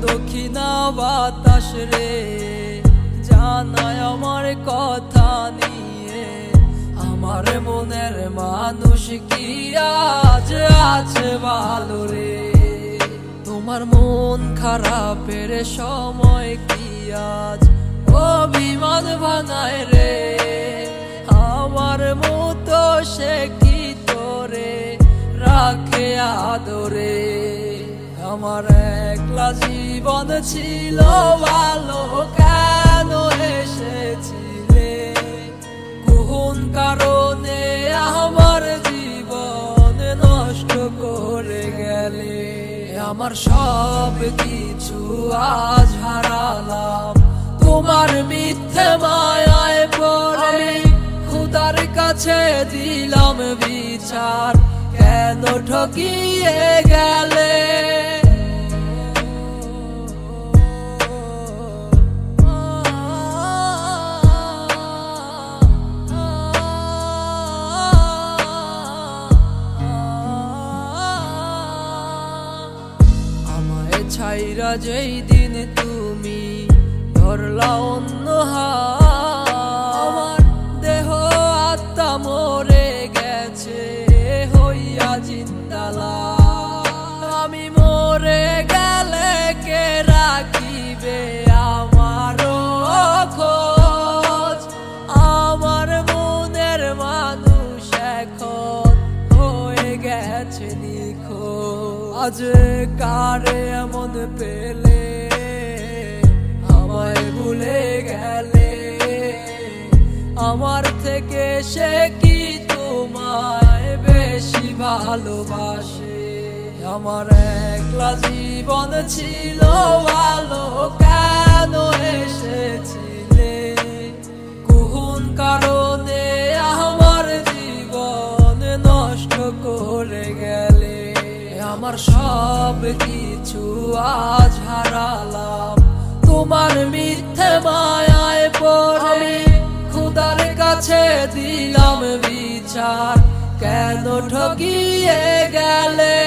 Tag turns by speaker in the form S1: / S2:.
S1: দক্ষিণা বাতাস রে জানায় আমার কথা নিয়ে। আমার মনের মানুষ কি আজ আছে ভালো রে? তোমার মন খারাপের সময় কি আজ অভিমান ভাঙায় রে? আমার মতো সে কি তোরে রাখে আদরে? আমার একলা জীবন ছিল ভালো, কেন এসেছিলে? কোন কারণে আমার জীবন নষ্ট করে গেলে? আমার সব কিছু আজ হারালাম তোমার মিথ্যে মায়ায় পড়ে। খোদার কাছে দিলাম বিচার, কেন ঠকিয়ে গেলে? আমায় ছাইরা যেই দিন তুমি ধরলা অন্য হাত, আমার দেহ আত্মা মরে গেছে হইয়া জিন্দালা। আমি মরে গেলে কে রাখিবে আমার খোঁজ? আমার মনের মানুষ এখন হয়ে গেছে নিখোঁজ। আজ কারে এমন পেলে আমায় ভুলে গেলে? আমার থেকে সে কি তোমায় বেশি ভালোবাসে? আমার একলা জীবন ছিল ভালো, কেন এসেছিলে? কোন কারণে আমার জীবন নষ্ট করে গেলে? আমার সব কিছু আজ হারালাম তোমার মিথ্যে মায়ায় পড়ে। খোদার কাছে দিলাম বিচার, কেন ঠকিয়ে গেলে?